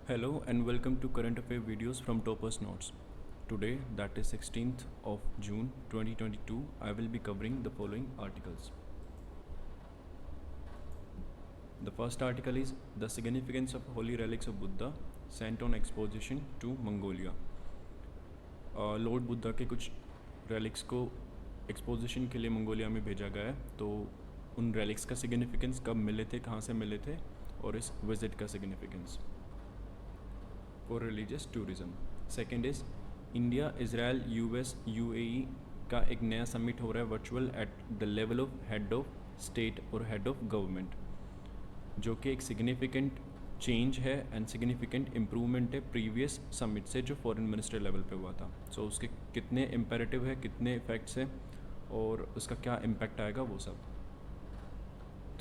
Hello and welcome to current affair videos from Toppers Notes. Today, that is 16th of June 2022, I will be covering the following articles. The first article is The Significance of Holy Relics of Buddha Sent on Exposition to Mongolia. Lord Buddha के कुछ relics को exposition के लिए Mongolia में भेजा गया है, तो उन रेलिक्स का सिग्निफिकेंस कब मिले थे, कहाँ से मिले थे और इस विज़िट का significance for religious tourism. Second is India Israel US UAE का एक नया समिट हो रहा है virtual at the level of head of state और हेड ऑफ गवर्नमेंट, जो कि एक सिग्निफिकेंट चेंज है एंड सिग्निफिकेंट इम्प्रूवमेंट है प्रीवियस समिट से जो फॉरेन मिनिस्टर लेवल पे हुआ था. सो उसके कितने इम्पेरेटिव है, कितने इफ़ेक्ट्स हैं और उसका क्या इम्पैक्ट आएगा वो सब.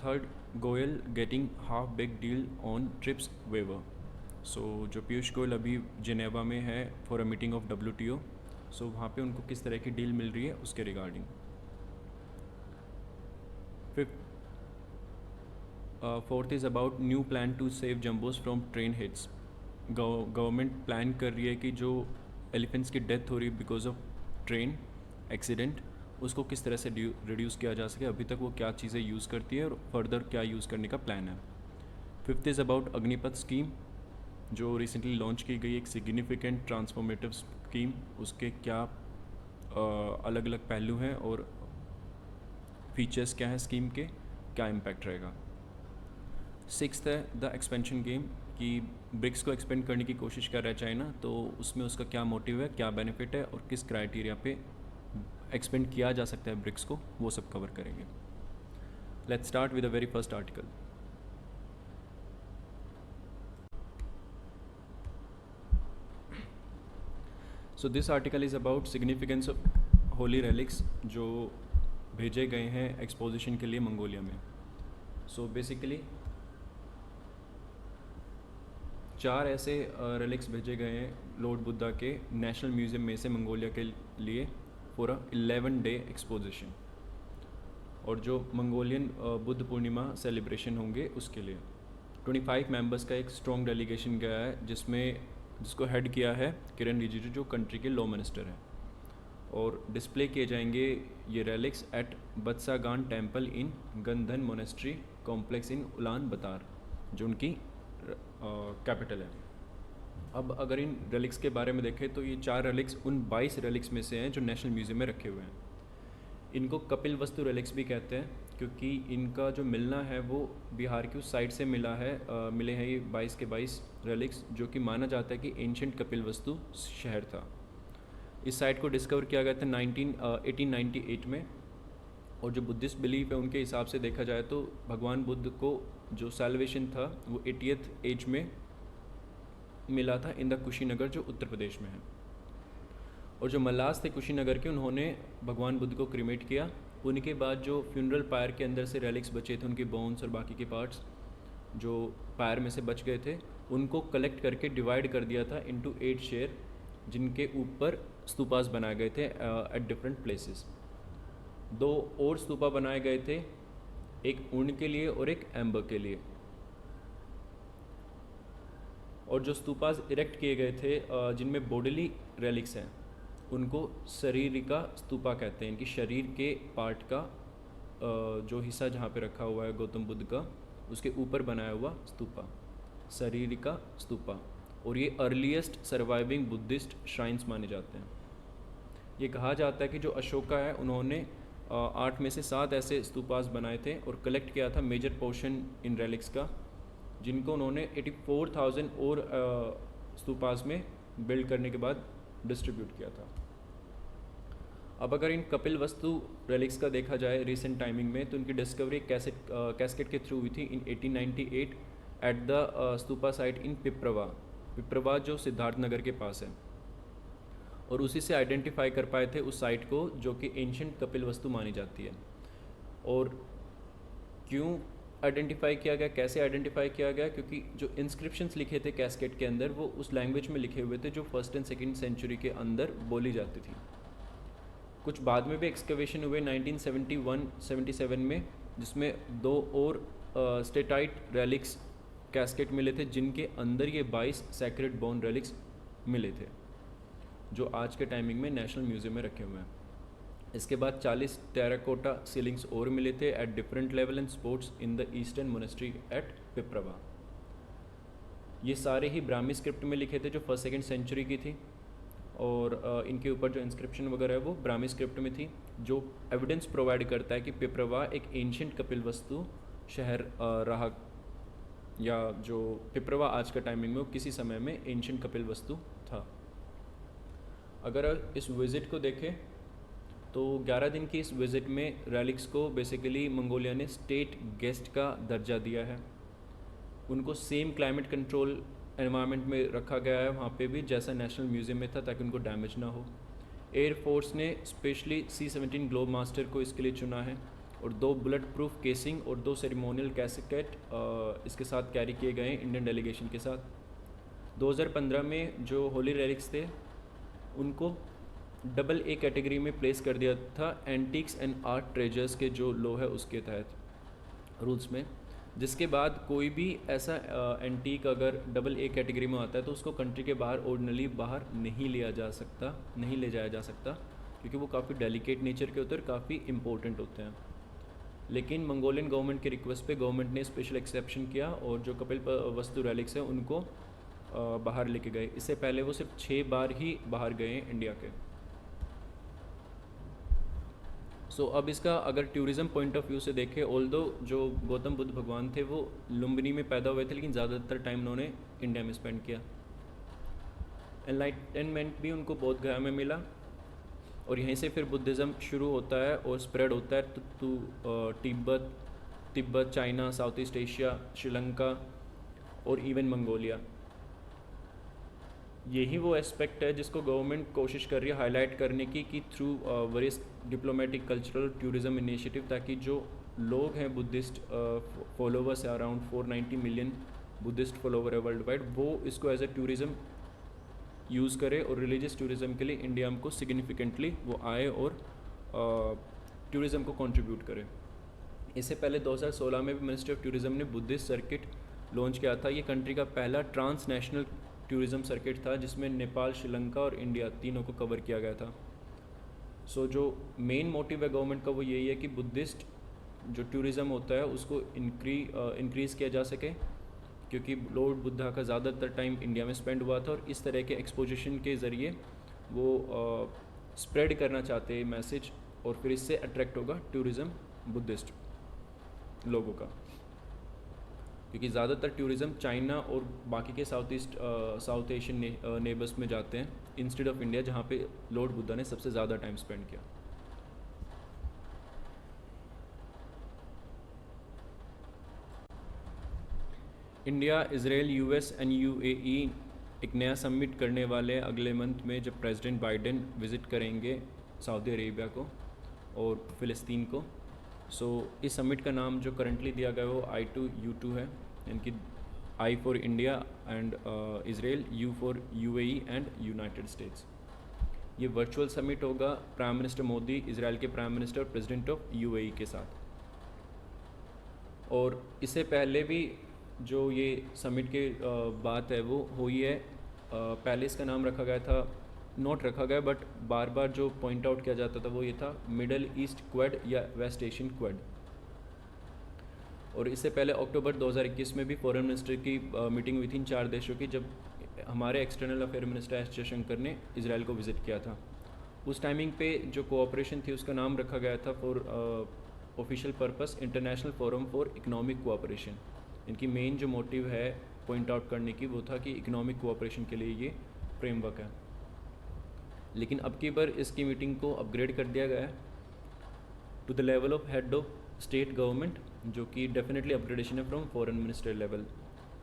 Third, Goyal getting half big deal on TRIPS waiver. So जो पीयूष गोयल अभी जिनेवा में है for a meeting of WTO, so वहाँ पे उनको किस तरह की डील मिल रही है उसके regarding. Fourth is about new plan to save jumbos from train hits. Government plan कर रही है कि जो एलिफेंट्स की डेथ हो रही है बिकॉज ऑफ ट्रेन एक्सीडेंट, उसको किस तरह से रिड्यूस किया जा सके. अभी तक वो क्या चीज़ें यूज़ करती है और फर्दर क्या यूज़ करने का प्लान है. Fifth is about Agnipath scheme, जो रिसेंटली लॉन्च की गई एक सिग्निफिकेंट ट्रांसफॉर्मेटिव स्कीम. उसके क्या अलग अलग पहलू हैं और फीचर्स क्या हैं स्कीम के, क्या इम्पैक्ट रहेगा. सिक्स्थ है द एक्सपेंशन गेम, कि ब्रिक्स को एक्सपेंड करने की कोशिश कर रहा है चाइना, तो उसमें उसका क्या मोटिव है, क्या बेनिफिट है और किस क्राइटेरिया पे एक्सपेंड किया जा सकता है ब्रिक्स को, वो सब कवर करेंगे. Let's start with the very first article. So this article is about significance of Holi relics जो भेजे गए हैं एक्सपोजिशन के लिए मंगोलिया में. सो बेसिकली 4 ऐसे रेलिक्स भेजे गए हैं लॉर्ड बुद्धा के नेशनल म्यूज़ियम में से मंगोलिया के लिए फॉर अ 11 डे एक्सपोजिशन, और जो मंगोलियन बुद्ध पूर्णिमा सेलिब्रेशन होंगे उसके लिए 25 मेंबर्स का एक स्ट्रॉन्ग डेलीगेशन गया है, जिसको हेड किया है किरण रिजिजू, जो कंट्री के लॉ मिनिस्टर हैं. और डिस्प्ले किए जाएंगे ये relics at Batsagan temple in Gandan monastery complex in Ulaanbaatar, जो उनकी कैपिटल है. अब अगर इन रेलिक्स के बारे में देखें तो ये 4 रेलिक्स उन 22 रेलिक्स में से हैं जो नेशनल म्यूज़ियम में रखे हुए हैं. इनको कपिल वस्तु रेलिक्स भी कहते हैं, क्योंकि इनका जो मिलना है वो बिहार की उस साइड से मिले हैं ये 22 के 22 रेलिक्स, जो कि माना जाता है कि एंशंट कपिल वस्तु शहर था. इस साइट को डिस्कवर किया गया था 1898 में. और जो बुद्धिस्ट बिलीफ है उनके हिसाब से देखा जाए तो भगवान बुद्ध को जो सैल्वेशन था वो 80th एज में मिला था इन द कुशीनगर, जो उत्तर प्रदेश में है. और जो मल्लास थे कुशीनगर के, उन्होंने भगवान बुद्ध को क्रीमेट किया. उनके बाद जो फ्यूनरल पायर के अंदर से रेलिक्स बचे थे, उनके बोन्स और बाकी के पार्ट्स जो पायर में से बच गए थे, उनको कलेक्ट करके डिवाइड कर दिया था इनटू 8 शेयर, जिनके ऊपर स्तूपास बनाए गए थे एट डिफरेंट प्लेसेस. 2 और स्तूपा बनाए गए थे, एक ऊन के लिए और एक एम्बर के लिए. और जो स्तूपास इरेक्ट किए गए थे जिनमें बॉडीली रेलिक्स हैं, उनको शरीरिका स्तूपा कहते हैं. इनकी शरीर के पार्ट का जो हिस्सा जहाँ पे रखा हुआ है गौतम बुद्ध का, उसके ऊपर बनाया हुआ स्तूपा, शरीरिका स्तूपा. और ये अर्लीस्ट सर्वाइविंग बुद्धिस्ट श्राइन्स माने जाते हैं. ये कहा जाता है कि जो अशोका है उन्होंने 8 में से 7 ऐसे स्तूपास बनाए थे और कलेक्ट किया था मेजर पोर्शन इन रेलिक्स का, जिनको उन्होंने 84,000 और स्तूपास में बिल्ड करने के बाद डिस्ट्रीब्यूट किया था. अब अगर इन कपिल वस्तु रेलिक्स का देखा जाए रिसेंट टाइमिंग में, तो उनकी डिस्कवरी कैसेट के थ्रू हुई थी इन 1898 एट द स्तूपा साइट इन पिप्रवा जो सिद्धार्थ नगर के पास है. और उसी से आइडेंटिफाई कर पाए थे उस साइट को, जो कि एंशंट कपिल वस्तु मानी जाती है. और क्यों आइडेंटिफाई किया गया, कैसे आइडेंटिफाई किया गया, क्योंकि जो इंस्क्रिप्शंस लिखे थे कैस्केट के अंदर वो उस लैंग्वेज में लिखे हुए थे जो 1st एंड 2nd सेंचुरी के अंदर बोली जाती थी. कुछ बाद में भी एक्सकवेशन हुए 1971-77 में, जिसमें 2 और स्टेटाइट रेलिक्स कैस्केट मिले थे जिनके अंदर ये 22 सैक्रेड बोन रेलिक्स मिले थे, जो आज के टाइमिंग में नेशनल म्यूज़ियम में रखे हुए हैं। इसके बाद 40 टेराकोटा सीलिंग्स और मिले थे at different level and sports in the eastern monastery at Piprahwa. ये सारे ही ब्राह्मी स्क्रिप्ट में लिखे थे जो 1st-2nd सेंचुरी की थी, और इनके ऊपर जो इंस्क्रिप्शन वगैरह है वो ब्राह्मी स्क्रिप्ट में थी, जो एविडेंस प्रोवाइड करता है कि पिपरवा एक एंशियंट कपिलवस्तु शहर रहा, या जो पिपरवा आज का टाइमिंग में वो किसी समय में एंशियंट कपिलवस्तु था। अगर इस विज़िट को देखें तो 11 दिन की इस विज़िट में रेलिक्स को बेसिकली मंगोलिया ने स्टेट गेस्ट का दर्जा दिया है। उनको सेम क्लाइमेट कंट्रोल एनवायरनमेंट में रखा गया है वहाँ पे भी जैसा नेशनल म्यूज़ियम में था, ताकि उनको डैमेज ना हो। एयरफोर्स ने स्पेशली C-17 ग्लोब मास्टर को इसके लिए चुना है, और 2 बुलेट प्रूफ केसिंग और 2 सेरेमोनियल कैसेट इसके साथ कैरी किए गए इंडियन डेलीगेशन के साथ। 2015 में जो होली रेलिक्स थे उनको AA कैटेगरी में प्लेस कर दिया था एंटीक्स एंड आर्ट ट्रेजर्स के जो लो है उसके तहत रूल्स में, जिसके बाद कोई भी ऐसा एंटीक अगर AA कैटेगरी में आता है तो उसको कंट्री के बाहर ऑर्डिनली बाहर नहीं ले जाया जा सकता, क्योंकि वो काफ़ी डेलिकेट नेचर के होते हैं और काफ़ी इम्पोर्टेंट होते हैं। लेकिन मंगोलियन गवर्नमेंट के रिक्वेस्ट पे गवर्नमेंट ने स्पेशल एक्सेप्शन किया और जो कपिल वस्तु रेलिक्स है उनको बाहर लेके गए। इससे पहले वो सिर्फ 6 बार ही बाहर गए हैं इंडिया के। अब इसका अगर टूरिज़्म पॉइंट ऑफ व्यू से देखें, ऑल्दो जो गौतम बुद्ध भगवान थे वो लुम्बिनी में पैदा हुए थे, लेकिन ज़्यादातर टाइम उन्होंने इंडिया में स्पेंड किया। एनलाइटनमेंट भी उनको बोध गया में मिला, और यहीं से फिर बुद्धिज़्म शुरू होता है और स्प्रेड होता है तो Tibet, China, south east Asia, Sri Lanka और इवन मंगोलिया। यही वो एस्पेक्ट है जिसको गवर्नमेंट कोशिश कर रही है हाईलाइट करने की कि through various diplomatic, cultural, tourism initiative, ताकि जो लोग हैं बुद्धिस्ट फॉलोवर्स है, अराउंड 490 मिलियन बुद्धिस्ट फॉलोवर है वर्ल्ड वाइड, वो इसको एज ए टूरिज़्म यूज़ करे और रिलीजियस टूरिज़्म के लिए इंडिया को सिग्निफिकेंटली वो आए और टूरिज़्म को कंट्रीब्यूट करे। इससे पहले 2016 में भी मिनिस्ट्री ऑफ टूरिज़्म ने बुद्धिस्ट सर्किट लॉन्च किया था। ये कंट्री का पहला ट्रांस नेशनल टूरिज़्म सर्किट था जिसमें नेपाल, श्रीलंका और इंडिया तीनों को कवर किया गया था। जो मेन मोटिव है गवर्नमेंट का वो यही है कि बुद्धिस्ट जो टूरिज़्म होता है उसको इंक्रीज़ किया जा सके, क्योंकि लॉर्ड बुद्धा का ज़्यादातर टाइम इंडिया में स्पेंड हुआ था और इस तरह के एक्सपोजिशन के ज़रिए वो स्प्रेड करना चाहते हैं मैसेज, और फिर इससे अट्रैक्ट होगा टूरिज़्म बुद्धिस्ट लोगों का, क्योंकि ज़्यादातर टूरिज़्म चाइना और बाकी के साउथ एशियन नेबर्स में जाते हैं इंस्टेड ऑफ इंडिया, जहाँ पे लॉर्ड बुद्धा ने सबसे ज़्यादा टाइम स्पेंड किया। India, Israel, US and UAE एक नया समिट करने वाले अगले मंथ में, जब प्रेसिडेंट बाइडेन विज़िट करेंगे सऊदी अरेबिया को और फ़िलिस्तीन को। इस समिट का नाम जो करंटली दिया गया है वो I2U2 है, यानी कि I for India and Israel, U for UAE and United states. ये वर्चुअल समिट होगा प्राइम मिनिस्टर मोदी, इजराइल के प्राइम मिनिस्टर और प्रेसिडेंट ऑफ UAE के साथ। और इससे पहले भी जो ये समिट के बात है वो हुई है। पहले इसका नाम रखा गया था, नोट रखा गया, बट बार बार जो पॉइंट आउट किया जाता था वो ये था मिडल ईस्ट क्वेड या वेस्ट एशियन क्वेड। और इससे पहले अक्टूबर 2021 में भी फॉरेन मिनिस्टर की मीटिंग हुई थी इन 4 देशों की, जब हमारे external affair minister S Jaishankar ने इजराइल को विज़िट किया था। उस टाइमिंग पे जो कोऑपरेशन थी उसका नाम रखा गया था for official purpose international forum for economic cooperation. इनकी मेन जो मोटिव है पॉइंट आउट करने की वो था कि इकोनॉमिक कोऑपरेशन के लिए ये फ्रेमवर्क है। लेकिन अब की बार इसकी मीटिंग को अपग्रेड कर दिया गया है to the level of head of state government, जो कि डेफिनेटली अपग्रेडेशन है from foreign minister level.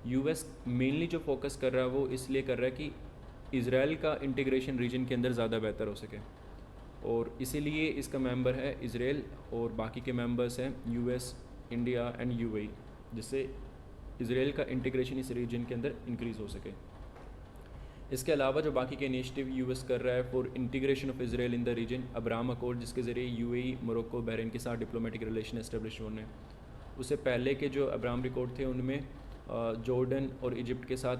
US mainly जो फोकस कर रहा है वो इसलिए कर रहा है कि इजराइल का इंटीग्रेशन रीजन के अंदर ज़्यादा बेहतर हो सके, और इसीलिए इसका मेंबर है इजराइल और बाकी के मेंबर्स हैं US, इंडिया एंड UAE, जिससे इजराइल का इंटीग्रेशन इस रीजन के अंदर इंक्रीज़ हो सके। इसके अलावा जो बाकी के इनिशिएटिव US कर रहा है for integration of Israel in the region, Abraham accord, जिसके ज़रिए UAE, मोरक्को, बहरीन के साथ डिप्लोमेटिक रिलेशन एस्टेब्लिश होने। उससे पहले के जो अब्राहम अकॉर्ड थे उनमें जॉर्डन और इजिप्ट के साथ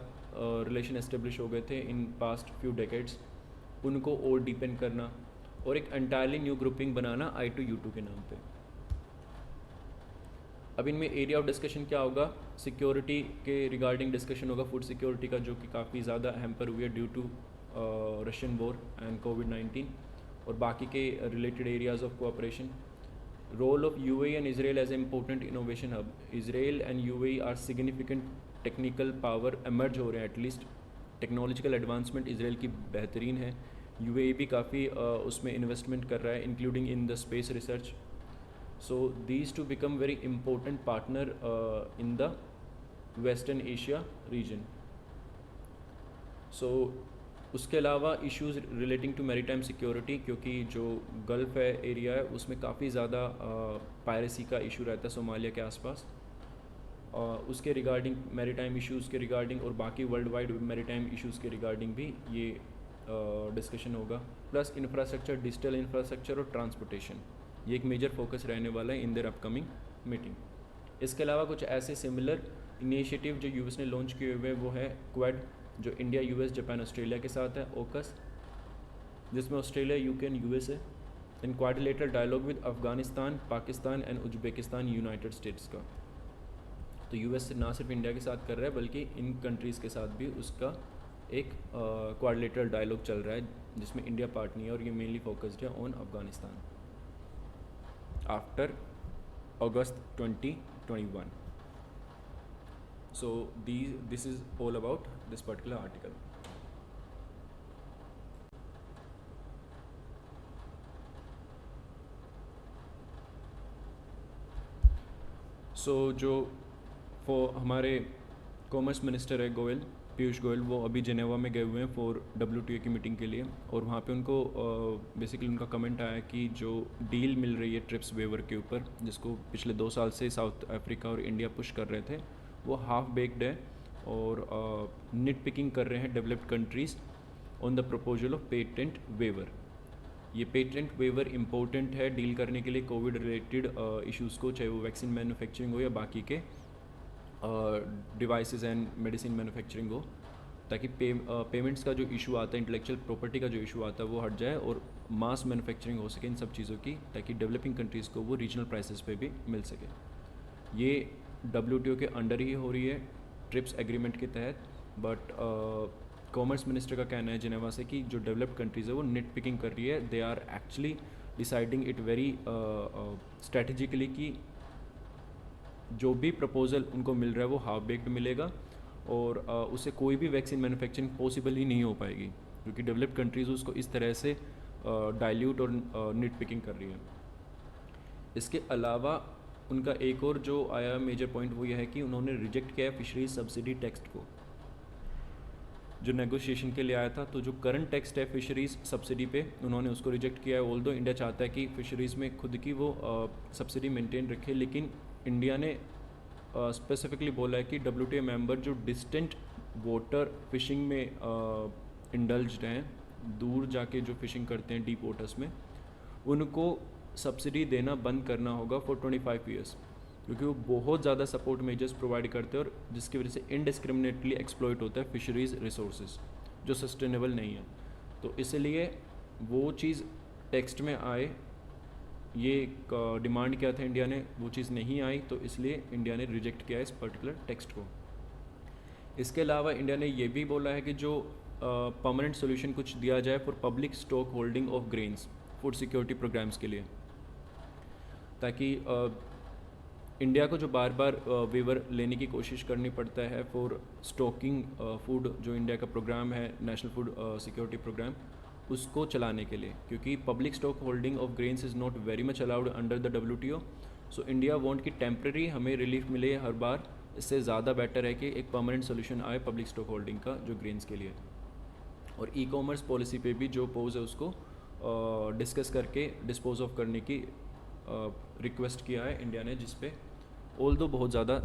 रिलेशन एस्टेब्लिश हो गए थे इन पास्ट फ्यू डेकेड्स, उनको और डीपेन करना और एक एंटायरली न्यू ग्रुपिंग बनाना I2U2 के नाम पे। अब इनमें एरिया ऑफ डिस्कशन क्या होगा? सिक्योरिटी के रिगार्डिंग डिस्कशन होगा, फूड सिक्योरिटी का, जो कि काफ़ी ज़्यादा हैम्पर हुई है due to Russian war and कोविड-19, और बाकी के related areas of cooperation. Role of UAE and Israel as a important innovation hub. Israel and UAE are significant technical power emerge हो रहे हैं, एटलीस्ट टेक्नोलॉजिकल एडवांसमेंट इसराइल की बेहतरीन है। UAE भी काफ़ी उसमें इन्वेस्टमेंट कर रहा है, including in the space research. So these two become very important partner in the Western Asia region. So उसके अलावा issues relating to maritime security, क्योंकि जो गल्फ़ है एरिया है उसमें काफ़ी ज़्यादा पायरेसी का इशू रहता है सोमालिया के आसपास, उसके रिगार्डिंग मैरीटाइम इश्यूज़ के रिगार्डिंग और बाकी वर्ल्ड वाइड मैरीटाइम इश्यूज़ के रिगार्डिंग भी ये डिस्कशन होगा। प्लस इंफ्रास्ट्रक्चर, डिजिटल इंफ्रास्ट्रक्चर और ट्रांसपोर्टेशन, ये एक मेजर फोकस रहने वाला है इन देयर अपकमिंग मीटिंग। इसके अलावा कुछ ऐसे सिमिलर इनिशिएटिव जो यूएस ने लॉन्च किए हुए वो है क्वाड, जो इंडिया, यूएस, जापान, ऑस्ट्रेलिया के साथ है। ओकस, जिसमें ऑस्ट्रेलिया, यूके एंड यूएस है। In quadrilateral dialogue with Afghanistan, Pakistan and Uzbekistan, United States का। तो यूएस ना सिर्फ इंडिया के साथ कर रहा है बल्कि इन कंट्रीज़ के साथ भी उसका एक क्वाड्रिलेटरल डायलॉग चल रहा है, जिसमें इंडिया पार्ट नहीं है, और ये मेनली फोकस्ड है on Afghanistan after August 2021. So this is all about this particular article. So जो हमारे कॉमर्स मिनिस्टर है गोयल, पीयूष गोयल, वो अभी जेनेवा में गए हुए हैं फॉर WTO की मीटिंग के लिए, और वहाँ पे उनको बेसिकली उनका कमेंट आया कि जो डील मिल रही है ट्रिप्स वेवर के ऊपर, जिसको पिछले 2 साल से साउथ अफ्रीका और इंडिया पुश कर रहे थे, वो हाफ बेक्ड है और निट पिकिंग कर रहे हैं developed countries on the proposal of patent waiver. ये पेटेंट वेवर इम्पोर्टेंट है डील करने के लिए कोविड रिलेटेड इश्यूज़ को, चाहे वो वैक्सीन मैन्युफैक्चरिंग हो या बाकी के डिवाइसेस एंड मेडिसिन मैन्युफैक्चरिंग हो, ताकि पेमेंट्स का जो इशू आता है, इंटेलेक्चुअल प्रॉपर्टी का जो इशू आता है वो हट जाए और मास मैन्युफैक्चरिंग हो सके इन सब चीज़ों की, ताकि डेवलपिंग कंट्रीज़ को वो रीजनल प्राइसेस पे भी मिल सके। ये WTO के अंडर ही हो रही है ट्रिप्स एग्रीमेंट के तहत, बट कॉमर्स मिनिस्टर का कहना है जिनेवा से कि जो डेवलप्ड कंट्रीज़ है वो नेट पिकिंग कर रही है, they are actually deciding it very strategically कि जो भी प्रपोजल उनको मिल रहा है वो हाफ बेक्ड मिलेगा और उससे कोई भी वैक्सीन मैन्युफैक्चरिंग पॉसिबल ही नहीं हो पाएगी, क्योंकि डेवलप्ड कंट्रीज़ उसको इस तरह से डाइल्यूट और नेट पिकिंग कर रही है। इसके अलावा उनका एक और जो आया मेजर पॉइंट वो ये है कि उन्होंने रिजेक्ट किया है फिशरीज सब्सिडी टेक्स्ट को, जो नेगोशिएशन के लिए आया था। तो जो करंट टेक्स्ट है फिशरीज़ सब्सिडी पे, उन्होंने उसको रिजेक्ट किया है। ऑल्दो इंडिया चाहता है कि फिशरीज़ में खुद की वो सब्सिडी मेंटेन रखे, लेकिन इंडिया ने स्पेसिफिकली बोला है कि WTO मेंबर जो डिस्टेंट वाटर फिशिंग में इंडल्ज्ड हैं, दूर जाके जो फिशिंग करते हैं डीप वाटर्स में, उनको सब्सिडी देना बंद करना होगा फॉर 25 ईयर्स, क्योंकि वो बहुत ज़्यादा सपोर्ट मेजर्स प्रोवाइड करते हैं और जिसकी वजह से इनडिस्क्रिमिनेटली एक्सप्लॉइट होता है फिशरीज़ रिसोर्सेज, जो सस्टेनेबल नहीं है। तो इसलिए वो चीज़ टेक्स्ट में आए, ये डिमांड किया था इंडिया ने, वो चीज़ नहीं आई, तो इसलिए इंडिया ने रिजेक्ट किया इस पर्टिकुलर टेक्स्ट को। इसके अलावा इंडिया ने ये भी बोला है कि जो परमानेंट सोल्यूशन कुछ दिया जाए for public stock holding of grains food security programmes के लिए, ताकि इंडिया को जो बार बार वेवर लेने की कोशिश करनी पड़ता है फॉर स्टॉकिंग फूड, जो इंडिया का प्रोग्राम है नेशनल फूड सिक्योरिटी प्रोग्राम, उसको चलाने के लिए, क्योंकि public stock holding of grains is not very much allowed under the WTO। So India want कि टेम्प्रेरी हमें रिलीफ मिले हर बार, इससे ज़्यादा बेटर है कि एक परमानेंट सोल्यूशन आए पब्लिक स्टॉक होल्डिंग का जो ग्रेन्स के लिए। और ई-कॉमर्स पॉलिसी पे भी जो पोज है उसको डिस्कस करके डिस्पोज ऑफ करने की रिक्वेस्ट किया है इंडिया ने, जिस पे ऑल्दो बहुत ज़्यादा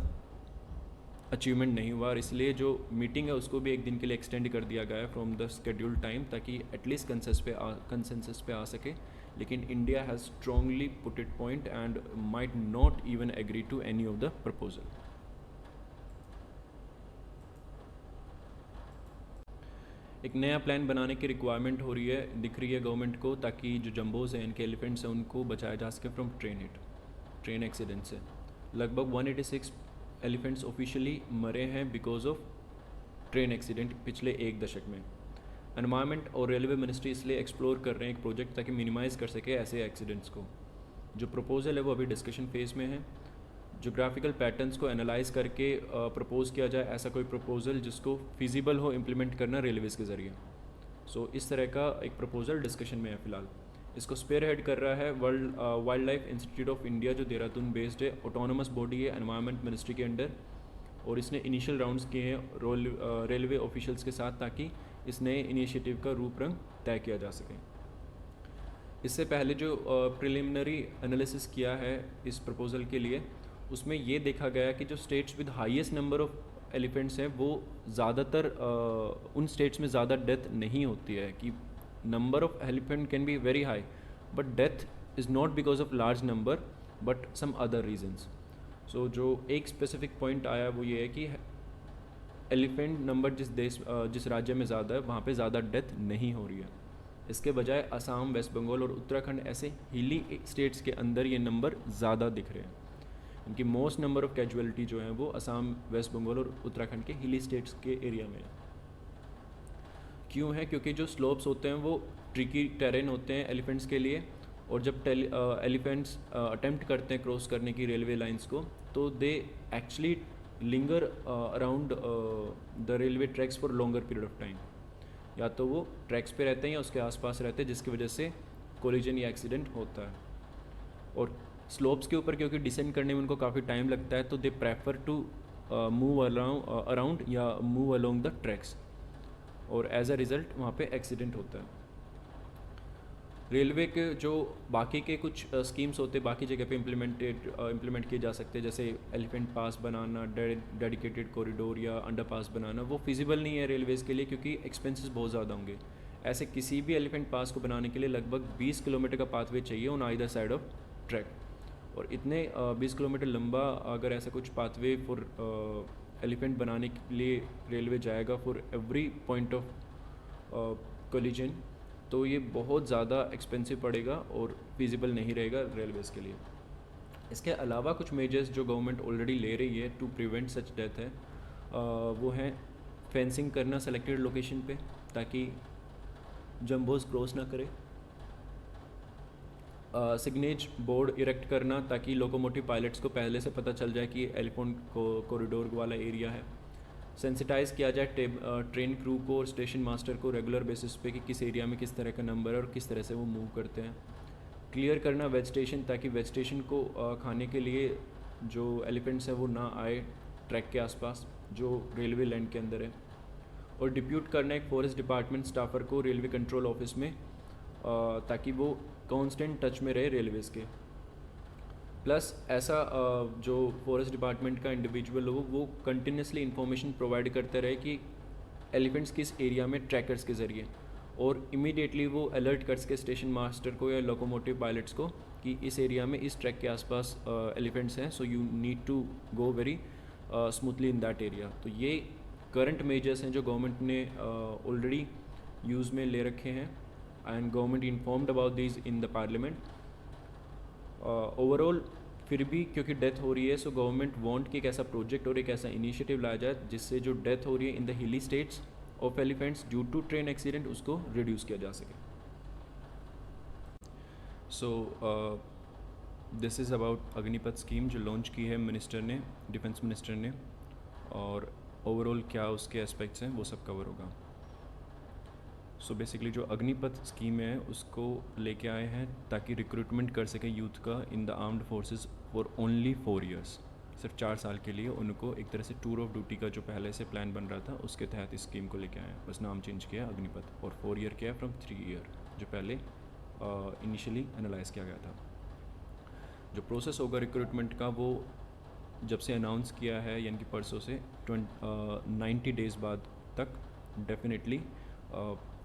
अचीवमेंट नहीं हुआ, और इसलिए जो मीटिंग है उसको भी एक दिन के लिए एक्सटेंड कर दिया गया है फ्रॉम द शेड्यूल्ड टाइम, ताकि एटलीस्ट कंसेंसस पे आ सके। लेकिन India has strongly put it point and might not even agree to any of the proposal. एक नया प्लान बनाने की रिक्वायरमेंट हो रही है, दिख रही है गवर्नमेंट को, ताकि जो जम्बोज हैं, इनके एलिफेंट्स हैं, उनको बचाया जा सके फ्रॉम ट्रेन एक्सीडेंट से। लगभग 186 एलिफेंट्स ऑफिशियली मरे हैं बिकॉज ऑफ ट्रेन एक्सीडेंट पिछले एक दशक में। एनवायरनमेंट और रेलवे मिनिस्ट्री इसलिए एक्सप्लोर कर रहे हैं एक प्रोजेक्ट ताकि मिनिमाइज़ कर सके ऐसे एक्सीडेंट्स को। जो प्रपोजल है वो अभी डिस्कशन फेज़ में है। जोग्राफिकल पैटर्न्स को एनालाइज करके प्रपोज किया जाए ऐसा कोई प्रपोजल जिसको फिजिबल हो इम्प्लीमेंट करना रेलवेज़ के ज़रिए। सो इस तरह का एक प्रपोजल डिस्कशन में है फ़िलहाल। इसको स्पेयर हेड कर रहा है wild life institute of India, जो देहरादून बेस्ड है। ऑटोनमस बॉडी है एनवायरनमेंट मिनिस्ट्री के अंडर, और इसने इनिशियल राउंड्स किए हैं रेलवे ऑफिशियल्स के साथ, ताकि इस नए इनिशिएटिव का रूप रंग तय किया जा सके। इससे पहले जो प्रिलिमिनरी एनालिसिस किया है इस प्रपोज़ल के लिए, उसमें ये देखा गया कि जो states with highest number of elephants हैं वो ज़्यादातर उन स्टेट्स में ज़्यादा डेथ नहीं होती है। कि number of elephant can be very high but death is not because of large number but some other reasons. So जो एक स्पेसिफिक पॉइंट आया वो ये है कि एलिफेंट नंबर जिस राज्य में ज़्यादा है वहाँ पे ज़्यादा डेथ नहीं हो रही है। इसके बजाय असम, वेस्ट बंगाल और उत्तराखंड ऐसे हिली स्टेट्स के अंदर ये नंबर ज़्यादा दिख रहे हैं। इनकी मोस्ट नंबर ऑफ कैजुअलिटी जो है वो असम, वेस्ट बंगाल और उत्तराखंड के हिली स्टेट्स के एरिया में है। क्यों है? क्योंकि जो स्लोप्स होते हैं वो ट्रिकी टेरेन होते हैं एलिफेंट्स के लिए, और जब एलिफेंट्स अटेम्प्ट करते हैं क्रॉस करने की रेलवे लाइंस को, तो they actually linger around the railway tracks for longer period of time. या तो वो ट्रैक्स पे रहते हैं या उसके आसपास रहते हैं, जिसकी वजह से कोलिजन या एक्सीडेंट होता है। और स्लोप्स के ऊपर क्योंकि डिसेंड करने में उनको काफ़ी टाइम लगता है, तो they prefer to move around या मूव अलोंग द ट्रैक्स, और एज अ रिज़ल्ट वहाँ पे एक्सीडेंट होता है। रेलवे के जो बाकी के कुछ स्कीम्स होते हैं बाकी जगह पे इम्प्लीमेंट किए जा सकते हैं, जैसे एलिफेंट पास बनाना, डेडिकेटेड कॉरिडोर या अंडर पास बनाना, वो फिजिबल नहीं है रेलवेज़ के लिए क्योंकि एक्सपेंसेस बहुत ज़्यादा होंगे। ऐसे किसी भी एलिफेंट पास को बनाने के लिए लगभग 20 किलोमीटर का पाथवे चाहिए on either side of track, और इतने 20 किलोमीटर लंबा अगर ऐसा कुछ पाथवे फॉर एलिफेंट बनाने के लिए रेलवे जाएगा for every point of collision, तो ये बहुत ज़्यादा एक्सपेंसिव पड़ेगा और फिजिबल नहीं रहेगा रेलवेज़ के लिए। इसके अलावा कुछ मेजर्स जो गवर्नमेंट ऑलरेडी ले रही है टू प्रिवेंट सच डेथ है, वो हैं फेंसिंग करना सेलेक्टेड लोकेशन पे ताकि जम्बोज क्रॉस ना करे, सिग्नेज बोर्ड इरेक्ट करना ताकि लोकोमोटिव पायलट्स को पहले से पता चल जाए कि एलिफेंट कॉरिडोर वाला एरिया है, सेंसिटाइज़ किया जाए ट्रेन क्रू को और स्टेशन मास्टर को रेगुलर बेसिस पे कि किस एरिया में किस तरह का नंबर है और किस तरह से वो मूव करते हैं, क्लियर करना वेजिटेशन ताकि वेजिटेशन को खाने के लिए जो एलिफेंट्स हैं वो ना आए ट्रैक के आसपास जो रेलवे लैंड के अंदर है, और डिप्यूट करना एक फॉरेस्ट डिपार्टमेंट स्टाफर को रेलवे कंट्रोल ऑफिस में ताकि वो कांस्टेंट टच में रहे रेलवेज़ के। प्लस ऐसा जो फॉरेस्ट डिपार्टमेंट का इंडिविजुअल हो वो कंटिन्यूसली इन्फॉर्मेशन प्रोवाइड करते रहे कि एलिफेंट्स किस एरिया में ट्रैकर्स के ज़रिए, और इमीडिएटली वो अलर्ट कर सके स्टेशन मास्टर को या लोकोमोटिव पायलट्स को कि इस एरिया में इस ट्रैक के आसपास एलिफेंट्स हैं, so you need to go very smoothly in that area. तो ये करंट मेजर्स हैं जो गवर्नमेंट ने ऑलरेडी यूज़ में ले रखे हैं, and government informed about this in the parliament. Overall फिर भी क्योंकि डेथ हो रही है, सो गवर्नमेंट वांट कि एक ऐसा प्रोजेक्ट और एक ऐसा इनिशिएटिव लाया जाए जिससे जो डेथ हो रही है in the hilly states of elephants due to train accident उसको रिड्यूस किया जा सके। So this is about Agnipath scheme जो लॉन्च की है मिनिस्टर ने, डिफेंस मिनिस्टर ने, और ओवरऑल क्या उसके एस्पेक्ट्स हैं वो सब कवर होगा। सो बेसिकली जो अग्निपथ स्कीम है उसको लेके आए हैं ताकि रिक्रूटमेंट कर सके यूथ का in the armed forces for only 4 years, सिर्फ 4 साल के लिए उनको एक तरह से टूर ऑफ ड्यूटी का जो पहले से प्लान बन रहा था उसके तहत इस स्कीम को लेके आए हैं, बस नाम चेंज किया अग्निपथ, और 4 ईयर किया फ्रॉम 3 ईयर जो पहले इनिशियली एनालाइज किया गया था। जो प्रोसेस होगा रिक्रूटमेंट का वो जब से अनाउंस किया है यानी कि परसों से 90 डेज़ बाद तक डेफिनेटली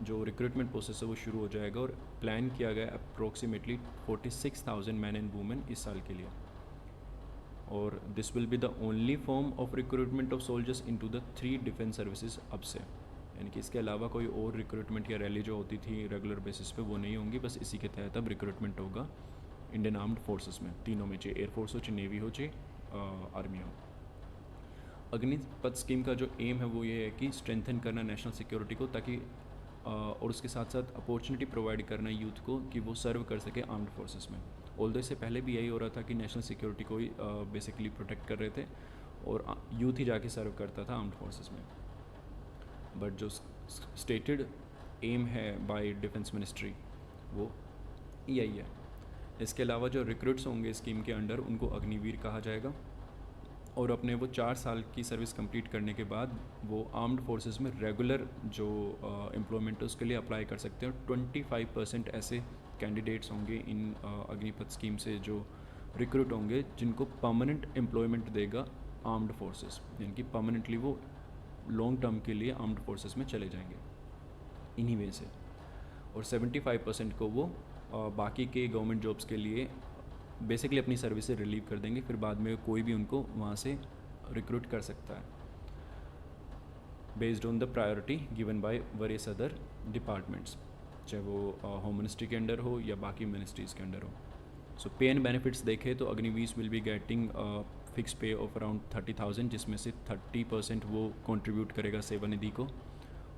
जो रिक्रूटमेंट प्रोसेस है वो शुरू हो जाएगा, और प्लान किया गया अप्रोक्सीमेटली 46,000 मैन एंड वुमेन इस साल के लिए, और this will be the only form of recruitment of soldiers into the 3 defence services अब से, यानी कि इसके अलावा कोई और रिक्रूटमेंट या रैली जो होती थी रेगुलर बेसिस पे वो नहीं होंगी, बस इसी के तहत अब रिक्रूटमेंट होगा इंडियन आर्म्ड फोर्सेस में, तीनों में, चाहे एयरफोर्स हो, चाहे नेवी हो, चाहे आर्मी हो। अग्निपथ स्कीम का जो एम है वो ये है कि स्ट्रेंथन करना नेशनल सिक्योरिटी को, ताकि और उसके साथ साथ अपॉर्चुनिटी प्रोवाइड करना यूथ को कि वो सर्व कर सके आर्म्ड फोर्सेस में। ऑल्दो इससे पहले भी यही हो रहा था कि नेशनल सिक्योरिटी को ही बेसिकली प्रोटेक्ट कर रहे थे और यूथ ही जाके सर्व करता था आर्म्ड फोर्सेस में। बट जो स्टेटेड एम है बाय डिफेंस मिनिस्ट्री वो यही है। इसके अलावा जो रिक्रूट्स होंगे स्कीम के अंडर उनको अग्निवीर कहा जाएगा और अपने वो 4 साल की सर्विस कंप्लीट करने के बाद वो आर्म्ड फोर्सेस में रेगुलर जो एम्प्लॉयमेंट है उसके लिए अप्लाई कर सकते हैं। 25% ऐसे कैंडिडेट्स होंगे इन अग्निपथ स्कीम से जो रिक्रूट होंगे जिनको परमानेंट एम्प्लॉयमेंट देगा आर्म्ड फोर्सेस, यानी कि परमानेंटली वो लॉन्ग टर्म के लिए आर्म्ड फोर्सेस में चले जाएंगे इन्हीं वे से। और 75% को वो बाकी के गवर्नमेंट जॉब्स के लिए बेसिकली अपनी सर्विस से रिलीव कर देंगे, फिर बाद में कोई भी उनको वहाँ से रिक्रूट कर सकता है based on the priority given by various other departments, चाहे वो होम मिनिस्ट्री के अंडर हो या बाकी मिनिस्ट्रीज़ के अंडर हो। सो पे एंड बेनिफिट्स देखें तो Agniveer will be getting fix पे ऑफ अराउंड 30,000, जिसमें से 30% वो कंट्रीब्यूट करेगा सेवा निधि को,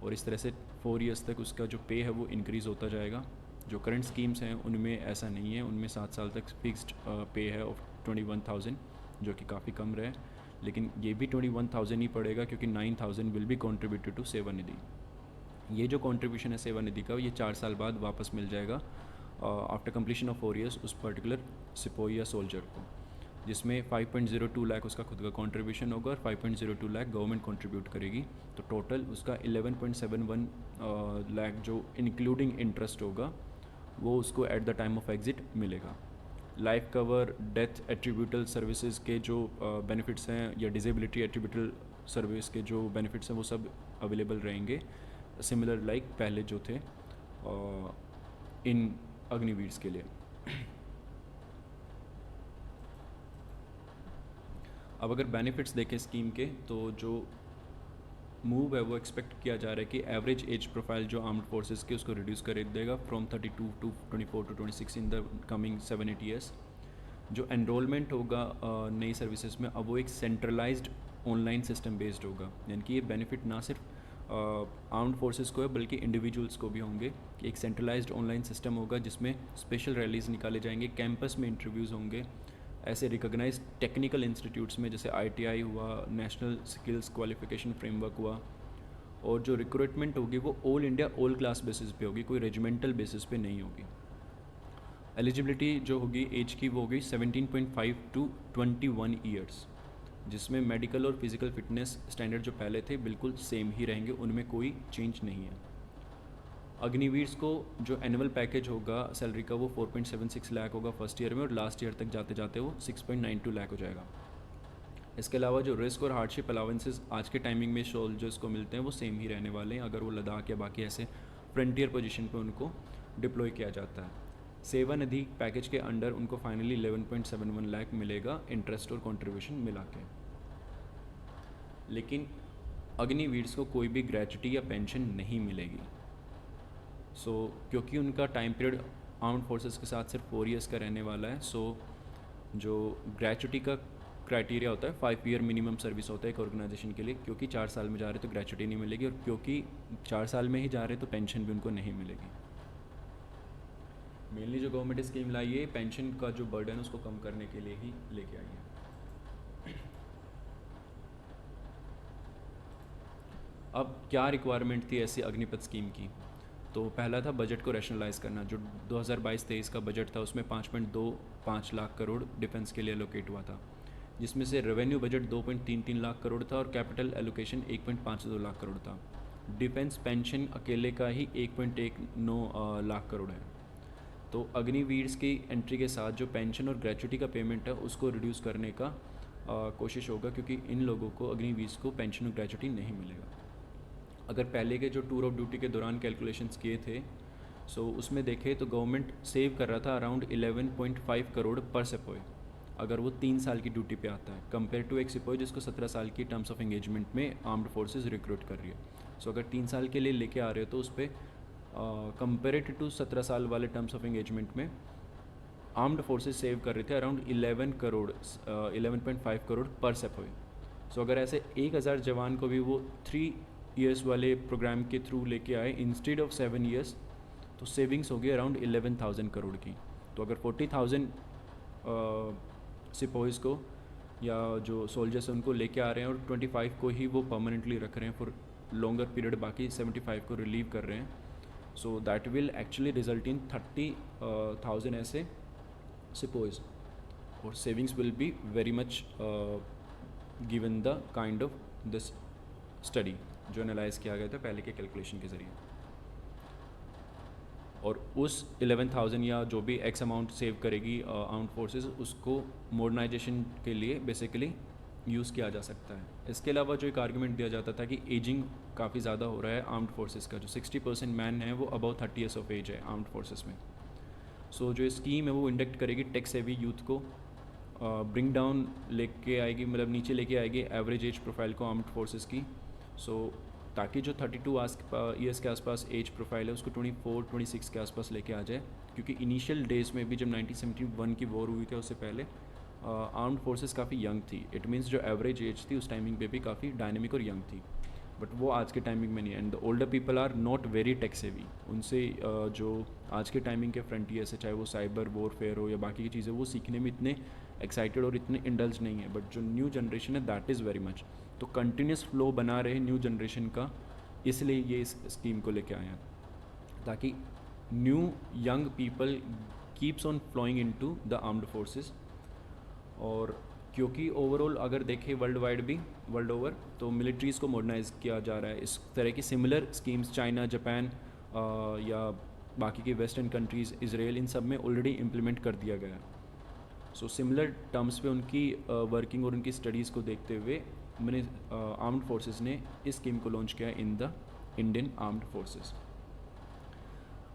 और इस तरह से 4 ईयर्स तक उसका जो पे है वो इंक्रीज़ होता जाएगा। जो करंट स्कीम्स हैं उनमें ऐसा नहीं है, उनमें 7 साल तक फिक्स्ड पे है ऑफ 21,000 जो कि काफ़ी कम रहे, लेकिन ये भी 21,000 ही पड़ेगा क्योंकि 9,000 विल बी कॉन्ट्रीब्यूटेड टू सेवा निधि। ये जो कॉन्ट्रीब्यूशन है सेवा निधि का ये 4 साल बाद वापस मिल जाएगा आफ्टर कंप्लीशन ऑफ 4 ईयर्स उस पर्टिकुलर सिपाही या सोल्जर को, जिसमें 5.02 लाख उसका खुद का कंट्रीब्यूशन होगा और 5.02 लाख गवर्नमेंट कंट्रीब्यूट करेगी। तो टोटल उसका 11.71 लाख जो इंक्लूडिंग इंटरेस्ट होगा वो उसको at the time of exit मिलेगा। लाइफ कवर, डेथ एट्रीब्यूटल सर्विसेज के जो बेनिफिट्स हैं या डिसेबिलिटी एट्रीब्यूटल सर्विस के जो बेनिफिट्स हैं वो सब अवेलेबल रहेंगे, सिमिलर लाइक पहले जो थे इन अग्निवीर्स के लिए। अब अगर बेनिफिट्स देखें स्कीम के तो जो मूव है वो एक्सपेक्ट किया जा रहा है कि एवरेज एज प्रोफाइल जो आर्म्ड फोर्सेस के उसको रिड्यूस कर देगा from 32 to 24 to 26 in the coming 7-8 years. जो एनरोलमेंट होगा नई सर्विसेज में अब वो एक सेंट्रलाइज्ड ऑनलाइन सिस्टम बेस्ड होगा, यानी कि ये बेनिफिट ना सिर्फ आर्म्ड फोर्सेस को है बल्कि इंडिविजुअल्स को भी होंगे कि एक सेंट्रलाइज्ड ऑनलाइन सिस्टम होगा जिसमें स्पेशल रैलीज़ निकाले जाएंगे, कैंपस में इंटरव्यूज़ होंगे, ऐसे रिकॉग्नाइज टेक्निकल इंस्टीट्यूट्स में जैसे ITI हुआ, नेशनल स्किल्स क्वालिफिकेशन फ्रेमवर्क हुआ, और जो रिक्रूटमेंट होगी वो all India all class basis पे होगी, कोई रेजिमेंटल बेसिस पे नहीं होगी। एलिजिबिलिटी जो होगी एज की वो होगी 17.5 टू 21 ईयर्स, जिसमें मेडिकल और फिजिकल फिटनेस स्टैंडर्ड जो पहले थे बिल्कुल सेम ही रहेंगे, उनमें कोई चेंज नहीं है। अग्निवीर्स को जो एनुअल पैकेज होगा सैलरी का वो 4.76 लाख होगा फर्स्ट ईयर में, और लास्ट ईयर तक जाते जाते वो 6.92 लाख हो जाएगा। इसके अलावा जो रिस्क और हार्डशिप अलाउंसेस आज के टाइमिंग में सोल्जर्स को मिलते हैं वो सेम ही रहने वाले हैं अगर वो लद्दाख या बाकी ऐसे फ्रंटियर पोजीशन पे उनको डिप्लॉय किया जाता है। सेवा निधि पैकेज के अंडर उनको फाइनली 11.71 लाख मिलेगा इंटरेस्ट और कंट्रीब्यूशन मिला के। लेकिन अग्निवीर्स को कोई भी ग्रेच्युटी या पेंशन नहीं मिलेगी। क्योंकि उनका टाइम पीरियड आर्म्ड फोर्सेस के साथ सिर्फ 4 ईयर्स का रहने वाला है, जो ग्रेच्युटी का क्राइटेरिया होता है 5 ईयर मिनिमम सर्विस होता है एक ऑर्गेनाइजेशन के लिए, क्योंकि 4 साल में जा रहे तो ग्रेच्युटी नहीं मिलेगी, और क्योंकि 4 साल में ही जा रहे तो पेंशन भी उनको नहीं मिलेगी। मेनली जो गवर्नमेंट स्कीम लाई है पेंशन का जो बर्डन है उसको कम करने के लिए ही लेके आई है। अब क्या रिक्वायरमेंट थी ऐसी अग्निपथ स्कीम की? तो पहला था बजट को रैशनलाइज करना। जो 2022-23 का बजट था उसमें 5.25 लाख करोड़ डिफेंस के लिए एलोकेट हुआ था, जिसमें से रेवेन्यू बजट 2.33 लाख करोड़ था और कैपिटल एलोकेशन 1.52 लाख करोड़ था। डिफेंस पेंशन अकेले का ही 1.19 लाख करोड़ है। तो अग्निवीर्स की एंट्री के साथ जो पेंशन और ग्रेच्युटी का पेमेंट है उसको रिड्यूस करने का कोशिश होगा, क्योंकि इन लोगों को अग्निवीर्स को पेंशन और ग्रेच्युटी नहीं मिलेगा। अगर पहले के जो टूर ऑफ ड्यूटी के दौरान कैलकुलेशंस किए थे उसमें देखें तो गवर्नमेंट सेव कर रहा था अराउंड 11.5 करोड़ पर सिपाही। अगर वो 3 साल की ड्यूटी पे आता है, कंपेयर टू एक सिपाही जिसको 17 साल की टर्म्स ऑफ एंगेजमेंट में आर्म्ड फोर्सेस रिक्रूट कर रही है। सो अगर 3 साल के लिए लेके आ रहे हो तो उस पर कंपेरेटिव टू 17 साल वाले टर्म्स ऑफ एंगेजमेंट में आर्म्ड फोर्सेस सेव कर रहे थे अराउंड 11.5 करोड़ पर सिपाही। सो अगर ऐसे 1000 जवान को भी वो 3 ईयर्स वाले प्रोग्राम के थ्रू लेके आए इंस्टेड ऑफ 7 ईयर्स, तो सेविंग्स होगी अराउंड 11,000 करोड़ की। तो अगर 40,000 सिपाहीज़ को या जो सोल्जर्स हैं उनको लेके आ रहे हैं और 25 को ही वो परमानेंटली रख रहे हैं फॉर लॉन्गर पीरियड, बाकी 75 को रिलीव कर रहे हैं, so that will actually result in 30,000 ऐसे सिपाहीज़, और savings will be very much given the kind of this study जो एनालाइज किया गया था पहले के कैलकुलेशन के ज़रिए। और उस 11,000 या जो भी एक्स अमाउंट सेव करेगी आर्म्ड फोर्सेस, उसको मॉडर्नाइजेशन के लिए बेसिकली यूज़ किया जा सकता है। इसके अलावा जो एक आर्गुमेंट दिया जाता था कि एजिंग काफ़ी ज़्यादा हो रहा है आर्म्ड फोर्सेस का, जो 60% मैन है वो अबाउ 30 ईयर्स ऑफ एज है आर्म्ड फोर्सेस में। सो जो स्कीम है वो इंडक्ट करेगी टेक्स हेवी यूथ को, ब्रिंग डाउन लेके आएगी, मतलब नीचे लेके आएगी एवरेज एज प्रोफाइल को आर्म्ड फोर्सेस की। सो ताकि जो 32 ईयर्स के आसपास एज प्रोफाइल है उसको 24-26 के आसपास लेके आ जाए, क्योंकि इनिशियल डेज में भी जब 1971 की वॉर हुई थी उससे पहले आर्म्ड फोर्सेस काफ़ी यंग थी। इट मीन्स जो एवरेज एज थी उस टाइमिंग पे भी काफ़ी डायनेमिक और यंग थी, बट वो आज के टाइमिंग में नहीं है। And the older people are not very techs heavy. उनसे जो आज के टाइमिंग के फ्रंटियर्स है, चाहे वो साइबर वॉरफेयर हो या बाकी की चीज़ें, वो सीखने में इतने एक्साइटेड और इतने इंडल्ज नहीं है। बट जो न्यू जनरेशन है दैट इज़ वेरी मच, तो कंटिन्यूस फ्लो बना रहे न्यू जनरेशन का, इसलिए ये इस स्कीम को लेके आए हैं ताकि new young people keeps on flowing into the armed forces. और क्योंकि ओवरऑल अगर देखें वर्ल्ड वाइड भी, वर्ल्ड ओवर, तो मिलिट्रीज़ को मॉडर्नाइज किया जा रहा है। इस तरह की सिमिलर स्कीम्स चाइना, जापान या बाकी की वेस्टर्न कंट्रीज़, इजराइल, इन सब में ऑलरेडी इम्प्लीमेंट कर दिया गया है। सो सिमिलर टर्म्स पे उनकी वर्किंग और उनकी स्टडीज़ को देखते हुए मैंने आर्म्ड फोर्सेस ने इस स्कीम को लॉन्च किया in the Indian armed forces.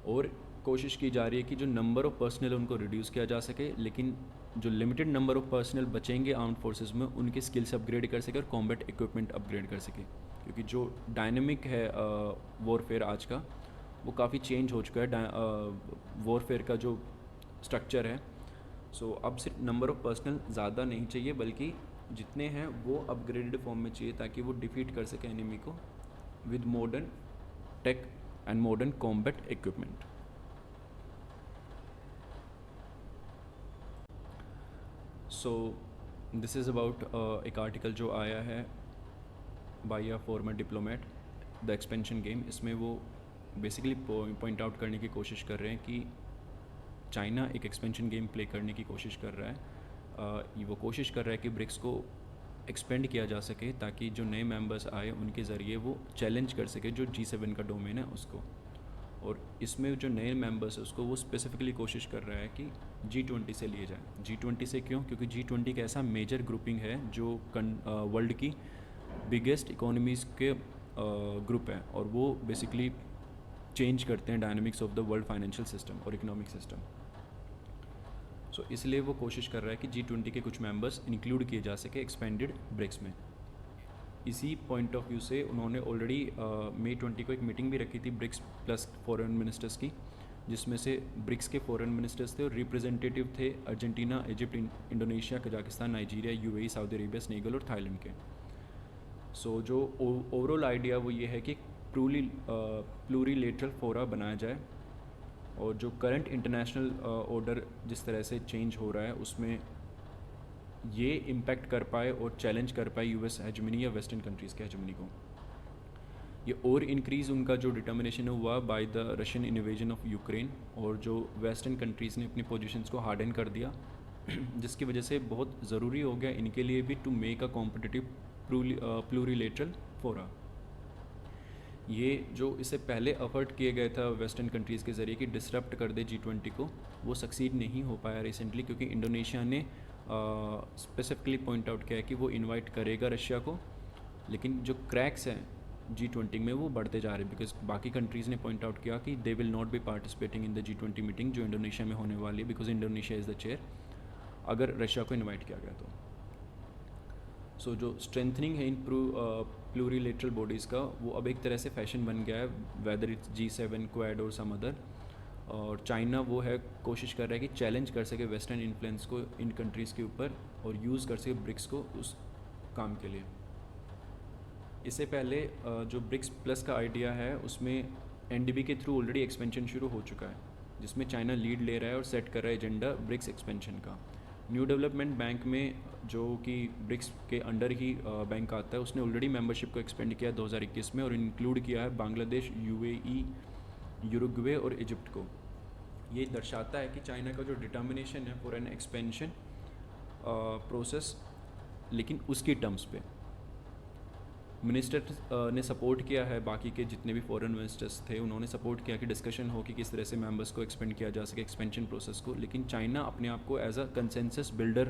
और कोशिश की जा रही है कि जो नंबर ऑफ़ पर्सनल उनको रिड्यूस किया जा सके, लेकिन जो लिमिटेड नंबर ऑफ़ पर्सनल बचेंगे आर्म्ड फोर्सेस में उनके स्किल्स अपग्रेड कर सके और कॉम्बैट इक्विपमेंट अपग्रेड कर सके, क्योंकि जो डायनेमिक है वॉरफेयर आज का, वो काफ़ी चेंज हो चुका है वॉरफेयर का जो स्ट्रक्चर है। सो अब सिर्फ नंबर ऑफ़ पर्सनल ज़्यादा नहीं चाहिए, बल्कि जितने हैं वो अपग्रेडेड फॉर्म में चाहिए ताकि वो डिफीट कर सके एनिमी को with modern tech and modern combat equipment. So this is about एक आर्टिकल जो आया है by a former diplomat, the expansion game. इसमें वो बेसिकली पॉइंट आउट करने की कोशिश कर रहे हैं कि चाइना एक एक्सपेंशन गेम प्ले करने की कोशिश कर रहा है। वो कोशिश कर रहा है कि ब्रिक्स को एक्सपेंड किया जा सके ताकि जो नए मेंबर्स आए उनके ज़रिए वो चैलेंज कर सके जो G7 का डोमेन है उसको। और इसमें जो नए मेंबर्स है उसको वो स्पेसिफिकली कोशिश कर रहा है कि G20 से लिए जाए। G20 से क्यों? क्योंकि G20 एक ऐसा मेजर ग्रुपिंग है जो वर्ल्ड की बिगेस्ट इकोनॉमीज़ के ग्रुप है, और वो बेसिकली चेंज करते हैं dynamics of the world financial system और इकोनॉमिक सिस्टम। सो इसलिए वो कोशिश कर रहा है कि G20 के कुछ मेंबर्स इंक्लूड किए जा सके एक्सपेंडेड ब्रिक्स में। इसी पॉइंट ऑफ व्यू से उन्होंने ऑलरेडी May 20 को एक मीटिंग भी रखी थी ब्रिक्स प्लस फॉरेन मिनिस्टर्स की, जिसमें से ब्रिक्स के फॉरेन मिनिस्टर्स थे और रिप्रेजेंटेटिव थे Argentina, Egypt, Indonesia, Kazakhstan, Nigeria, UAE, Saudi Arabia, Senegal और थाईलैंड के। सो जो ओवरऑल आइडिया वो ये है कि प्लूरीलेटरल फोरा बनाया जाए, और जो करंट इंटरनेशनल ऑर्डर जिस तरह से चेंज हो रहा है उसमें ये इम्पैक्ट कर पाए और चैलेंज कर पाए US हेजमनी या वेस्टर्न कंट्रीज़ के हेजमनी को। ये और इंक्रीज़ उनका जो डिटर्मिनेशन हुआ by the Russian invasion of Ukraine, और जो वेस्टर्न कंट्रीज़ ने अपनी पोजीशंस को हार्डन कर दिया जिसकी वजह से बहुत ज़रूरी हो गया इनके लिए भी टू मेक अ कॉम्पिटिटिव प्लूरीलेटरल फोरा। ये जो इससे पहले एफर्ट किए गए था वेस्टर्न कंट्रीज़ के ज़रिए कि डिसरप्ट कर दे G20 को, वो सक्सीड नहीं हो पाया रिसेंटली, क्योंकि इंडोनेशिया ने स्पेसिफिकली पॉइंट आउट किया है कि वो इनवाइट करेगा रशिया को, लेकिन जो क्रैक्स हैं G20 में वो बढ़ते जा रहे हैं, बिकॉज बाकी कंट्रीज़ ने पॉइंट आउट किया कि they will not be participating in the G20 meeting जो इंडोनेशिया में होने वाली है, because Indonesia is the chair. अगर रशिया को इनवाइट किया गया तो। सो जो स्ट्रेंथनिंग है इन प्लूरिलेटरल बॉडीज़ का, वो अब एक तरह से फैशन बन गया है, वेदर इट्स G7, क्वाड और सम अदर। और चाइना वो है कोशिश कर रहा है कि चैलेंज कर सके वेस्टर्न इन्फ्लुएंस को इन कंट्रीज़ के ऊपर और यूज़ कर सके ब्रिक्स को उस काम के लिए। इससे पहले जो ब्रिक्स प्लस का आइडिया है उसमें NDB के थ्रू ऑलरेडी एक्सपेंशन शुरू हो चुका है, जिसमें चाइना लीड ले रहा है और सेट कर रहा है एजेंडा ब्रिक्स एक्सपेंशन का। न्यू डेवलपमेंट बैंक में, जो कि ब्रिक्स के अंडर ही बैंक आता है, उसने ऑलरेडी मेंबरशिप को एक्सपेंड किया 2021 में और इंक्लूड किया है बांग्लादेश, UAE, यूरुग्वे और इजिप्ट को। ये दर्शाता है कि चाइना का जो डिटर्मिनेशन है फॉर एन एक्सपेंशन प्रोसेस, लेकिन उसकी टर्म्स पे। मिनिस्टर ने सपोर्ट किया है, बाकी के जितने भी फॉरेन इन्वेस्टर्स थे उन्होंने सपोर्ट किया कि डिस्कशन हो कि किस तरह से मेंबर्स को एक्सपेंड किया जा सके एक्सपेंशन प्रोसेस को। लेकिन चाइना अपने आप को as a consensus builder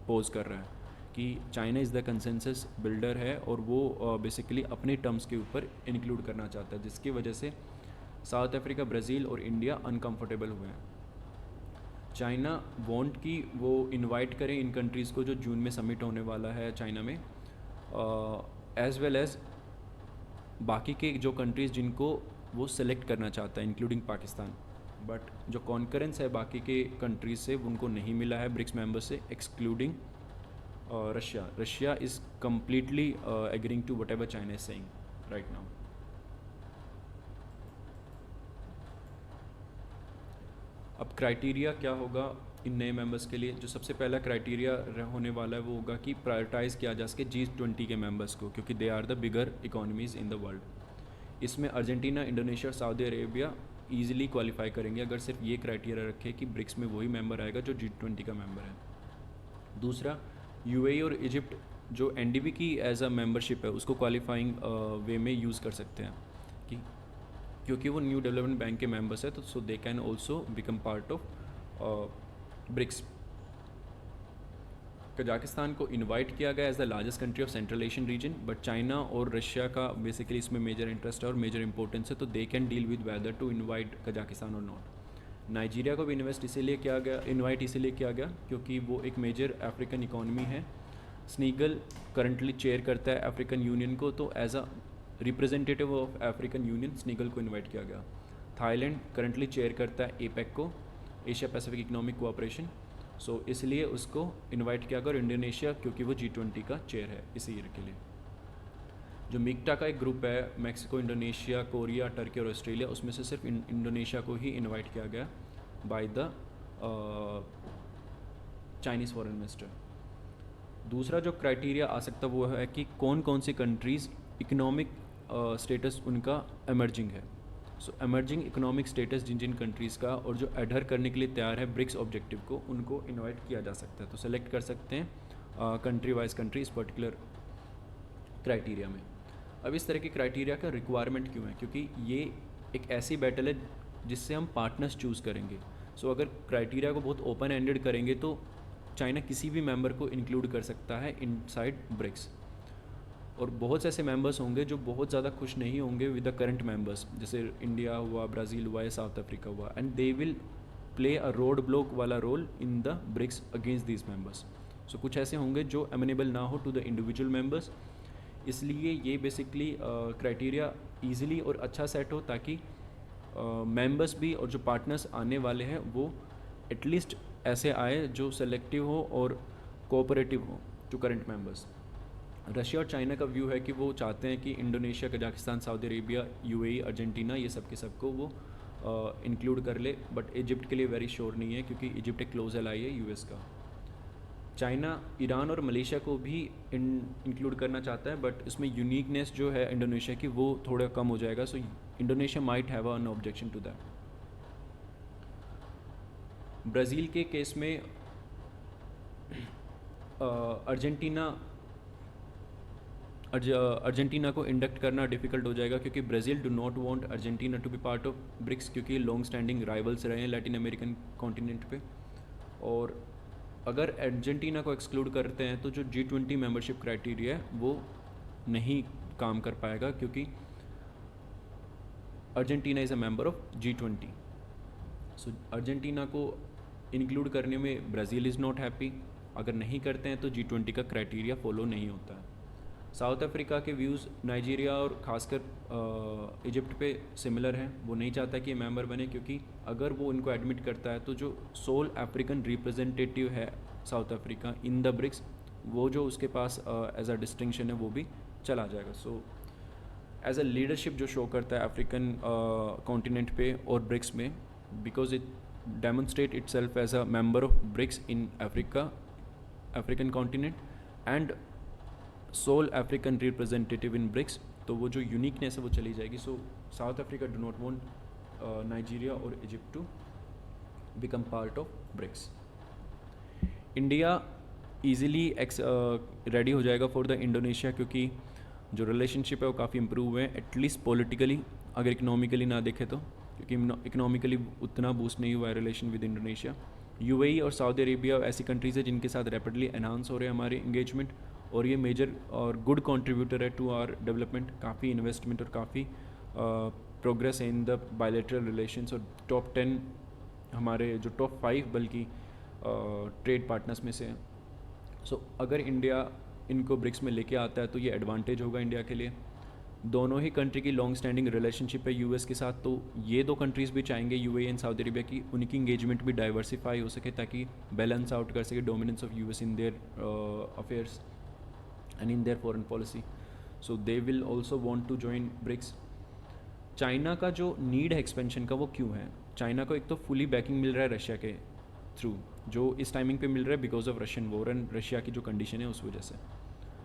pose कर रहा है कि China is the consensus builder है, और वो बेसिकली अपने टर्म्स के ऊपर इंक्लूड करना चाहता है, जिसकी वजह से साउथ अफ्रीका, ब्राज़ील और इंडिया अनकम्फर्टेबल हुए हैं। चाइना वांट कि वो इनवाइट करें इन कंट्रीज़ को जो जून में समिट होने वाला है चाइना में, एज़ वेल एज़ बाकी के जो कंट्रीज़ जिनको वो सेलेक्ट करना चाहता है, इंक्लूडिंग पाकिस्तान। बट जो कॉन्करेंस है बाकी के कंट्रीज से उनको नहीं मिला है ब्रिक्स मेंबर से, excluding Russia. Russia is completely agreeing to whatever China is saying right now. अब क्राइटेरिया क्या होगा इन नए मेंबर्स के लिए? जो सबसे पहला क्राइटेरिया होने वाला है वो होगा कि प्रायोरिटाइज़ किया जा सके G20 के मेंबर्स को, क्योंकि they are the bigger economies in the world. इसमें अर्जेंटीना, इंडोनेशिया और सऊदी अरेबिया ईजिली क्वालिफाई करेंगे अगर सिर्फ ये क्राइटेरिया रखे कि ब्रिक्स में वही मेंबर आएगा जो G20 का मेंबर है। दूसरा, UAE और इजिप्ट जो NDB की एज अ मेंबरशिप है उसको क्वालिफाइंग वे में यूज़ कर सकते हैं कि क्योंकि वो न्यू डेवलपमेंट बैंक के मेंबर्स है, तो so they can also become part of BRICS. Kazakhstan को इनवाइट किया गया as the largest country of central Asian region, but China और रशिया का बेसिकली इसमें मेजर इंटरेस्ट है और मेजर इंपॉर्टेंस है, तो they can deal with whether to invite Kazakhstan और नॉट। नाइजीरिया को भी इन्वेस्ट इसीलिए किया गया, इनवाइट इसीलिए किया गया क्योंकि वो एक मेजर अफ्रीकन इकॉनमी है। स्नीगल करंटली चेयर करता है अफ्रीकन यूनियन को, तो as a representative of African union Senegal को इन्वाइट किया गया। थाईलैंड करंटली चेयर करता है APEC को, एशिया पैसिफिक इकोनॉमिक कोऑपरेशन, सो इसलिए उसको इनवाइट किया गया। और इंडोनेशिया क्योंकि वो G20 का चेयर है इसी ईयर के लिए। जो मिक्टा का एक ग्रुप है, मैक्सिको, इंडोनेशिया, कोरिया, टर्की और ऑस्ट्रेलिया, उसमें से सिर्फ इंडोनेशिया को ही इनवाइट किया गया by the Chinese foreign investor. दूसरा जो क्राइटेरिया आ सकता वो है कि कौन कौन सी कंट्रीज़ इकोनॉमिक स्टेटस उनका एमर्जिंग है। सो एमर्जिंग इकोनॉमिक स्टेटस जिन जिन कंट्रीज़ का और जो एडहर करने के लिए तैयार है ब्रिक्स ऑब्जेक्टिव को, उनको इनवाइट किया जा सकता है। तो सेलेक्ट कर सकते हैं कंट्री वाइज कंट्री इस पर्टिकुलर क्राइटेरिया में। अब इस तरह के क्राइटेरिया का रिक्वायरमेंट क्यों है? क्योंकि ये एक ऐसी बैटल है जिससे हम पार्टनर्स चूज़ करेंगे। सो अगर क्राइटेरिया को बहुत ओपन एंडेड करेंगे तो चाइना किसी भी मेंबर को इंक्लूड कर सकता है इनसाइड ब्रिक्स, और बहुत से ऐसे मेंबर्स होंगे जो बहुत ज़्यादा खुश नहीं होंगे विद द करंट मेंबर्स, जैसे इंडिया हुआ, ब्राज़ील हुआ या साउथ अफ्रीका हुआ, and they will play a road block वाला role in the BRICS against these members. So कुछ ऐसे होंगे जो अमेनेबल ना हो टू द इंडिविजुअल मेंबर्स, इसलिए ये बेसिकली क्राइटेरिया ईजिली और अच्छा सेट हो ताकि मेंबर्स भी और जो पार्टनर्स आने वाले हैं वो एटलीस्ट ऐसे आए जो सेलेक्टिव हो और कोऑपरेटिव हो टू करंट मेंबर्स। रशिया और चाइना का व्यू है कि वो चाहते हैं कि Indonesia, Kazakhstan, Saudi Arabia, UAE, Argentina, ये सब के सबको वो इंक्लूड कर ले, बट इजिप्ट के लिए वेरी श्योर नहीं है क्योंकि इजिप्ट एक क्लोज एलाई है US का। चाइना ईरान और मलेशिया को भी इंक्लूड करना चाहता है, बट इसमें यूनिकनेस जो है इंडोनेशिया की वो थोड़ा कम हो जाएगा, so Indonesia might have an objection to that. Brazil के केस में अर्जेंटीना को इंडक्ट करना डिफ़िकल्ट हो जाएगा क्योंकि Brazil do not want Argentina to be part of BRICS, क्योंकि लॉन्ग स्टैंडिंग राइवल्स रहे हैं लैटिन अमेरिकन कॉन्टिनेंट पे। और अगर अर्जेंटीना को एक्सक्लूड करते हैं तो जो G20 मेंबरशिप क्राइटेरिया है वो नहीं काम कर पाएगा क्योंकि Argentina is a member of G20। So Argentina को इंक्लूड करने में ब्राज़ील इज़ नॉट हैप्पी, अगर नहीं करते हैं तो G20 का क्राइटेरिया फॉलो नहीं होता है। साउथ अफ्रीका के व्यूज़ नाइजीरिया और ख़ासकर इजिप्ट पे सिमिलर हैं, वो नहीं चाहता कि ये मेंबर बने, क्योंकि अगर वो इनको एडमिट करता है तो जो सोल अफ्रीकन रिप्रेजेंटेटिव है South Africa in the BRICS, वो जो उसके पास एज अ डिस्टिंक्शन है वो भी चला जाएगा। सो एज अ लीडरशिप जो शो करता है अफ्रीकन कॉन्टिनेंट पे और ब्रिक्स में, because it demonstrate itself as a member of BRICS in African continent and sole African representative in BRICS, तो वो जो यूनिकनेस है वो चली जाएगी। So South Africa do not want Nigeria और Egypt to become part of BRICS. India easily ready हो जाएगा फॉर द इंडोनेशिया, क्योंकि जो रिलेशनशिप है वो काफ़ी इम्प्रूव हुए हैं, एटलीस्ट पॉलिटिकली, अगर इकोनॉमिकली ना देखे तो, क्योंकि इकोनॉमिकली उतना बूस्ट नहीं हुआ है रिलेशन विद इंडोनेशिया। यूएई और सऊदी अरेबिया ऐसी कंट्रीज़ है जिनके साथ रैपिडली एनहांस हो रहे हैं हमारे इंगेजमेंट, और ये मेजर और गुड कंट्रीब्यूटर है टू आवर डेवलपमेंट। काफ़ी इन्वेस्टमेंट और काफ़ी प्रोग्रेस है इन द बायलैटरल रिलेशंस, और टॉप 10 हमारे जो टॉप 5 बल्कि ट्रेड पार्टनर्स में से हैं। सो अगर इंडिया इनको ब्रिक्स में लेके आता है तो ये एडवांटेज होगा इंडिया के लिए। दोनों ही कंट्री की लॉन्ग स्टैंडिंग रिलेशनशिप है यूएस के साथ, तो ये दो कंट्रीज़ भी चाहेंगे यूएई एंड सऊदी अरेबिया की उनकी इंगेजमेंट भी डाइवर्सिफाई हो सके, ताकि बैलेंस आउट कर सके dominance of US in their affairs and in their foreign policy. So they will also want to join BRICS. China का जो नीड है एक्सपेंशन का वो क्यों है? चाइना को एक तो फुली बैकिंग मिल रहा है रशिया के थ्रू, जो इस टाइमिंग पे मिल रहा है because of Russian war and Russia की जो कंडीशन है उस वजह से।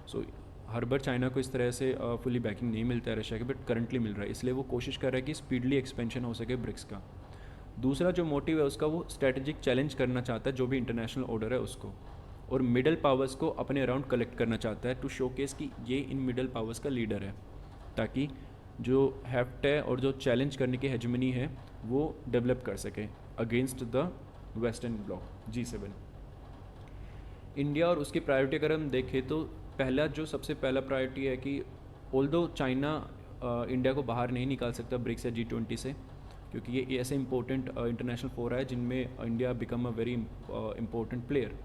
सो हर बार चाइना को इस तरह से फुली बैकिंग नहीं मिलता है रशिया के, बट करंटली मिल रहा है, इसलिए वो कोशिश कर रहा है कि स्पीडली एक्सपेंशन हो सके ब्रिक्स का। दूसरा जो मोटिव है उसका, वो स्ट्रेटेजिक चैलेंज करना चाहता है जो भी इंटरनेशनल ऑर्डर है उसको, और मिडल पावर्स को अपने अराउंड कलेक्ट करना चाहता है टू शोकेस कि ये इन मिडल पावर्स का लीडर है, ताकि जो हेफ्ट है और जो चैलेंज करने की हेजमनी है वो डेवलप कर सके against the western block G7। India और उसकी प्रायोरिटी अगर हम देखें तो पहला जो सबसे पहला प्रायोरिटी है कि ऑल्दो चाइना इंडिया को बाहर नहीं निकाल सकता ब्रिक्स या G20 से, क्योंकि ये ऐसे इंपॉर्टेंट इंटरनेशनल फोरा है जिनमें India become a very important player.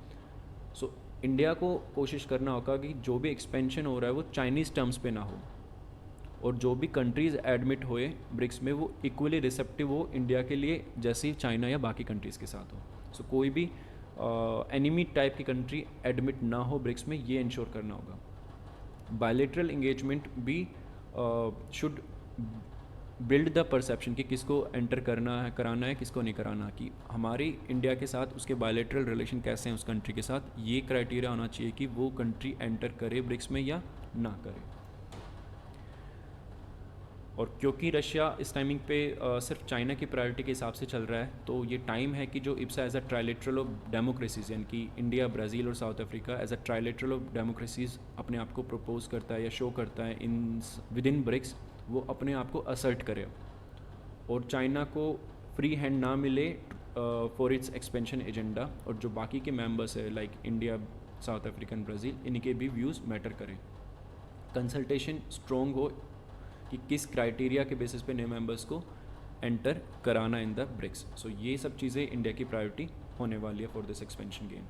So India को कोशिश करना होगा कि जो भी एक्सपेंशन हो रहा है वो चाइनीज़ टर्म्स पे ना हो, और जो भी कंट्रीज़ एडमिट हुए ब्रिक्स में वो इक्वली रिसेप्टिव हो इंडिया के लिए, जैसे चाइना या बाकी कंट्रीज़ के साथ हो। सो कोई भी एनिमी टाइप की कंट्री एडमिट ना हो ब्रिक्स में, ये इंश्योर करना होगा। बायलैटरल इंगेजमेंट भी शुड बिल्ड द परसेप्शन कि किसको एंटर करना है, कराना है, किसको नहीं कराना, कि हमारी इंडिया के साथ उसके बायलैटरल रिलेशन कैसे हैं उस कंट्री के साथ, ये क्राइटेरिया होना चाहिए कि वो कंट्री एंटर करे ब्रिक्स में या ना करे। और क्योंकि रशिया इस टाइमिंग पे सिर्फ चाइना की प्रायोरिटी के हिसाब से चल रहा है, तो ये टाइम है कि जो IBSA as a trilateral of democracies, यानी कि इंडिया, ब्राज़ील और South Africa as a trilateral of democracies अपने आप को प्रपोज करता है या शो करता है इन विद इन ब्रिक्स, वो अपने आप को असर्ट करे और चाइना को फ्री हैंड ना मिले फॉर इट्स एक्सपेंशन एजेंडा, और जो बाकी के मेंबर्स है like India, south African, Brazil, इनके भी व्यूज़ मैटर करें। कंसल्टेशन स्ट्रॉन्ग हो कि किस क्राइटेरिया के बेसिस पे नए मेंबर्स को एंटर कराना इन द ब्रिक्स। सो ये सब चीज़ें इंडिया की प्रायोरिटी होने वाली है फॉर दिस एक्सपेंशन गेम।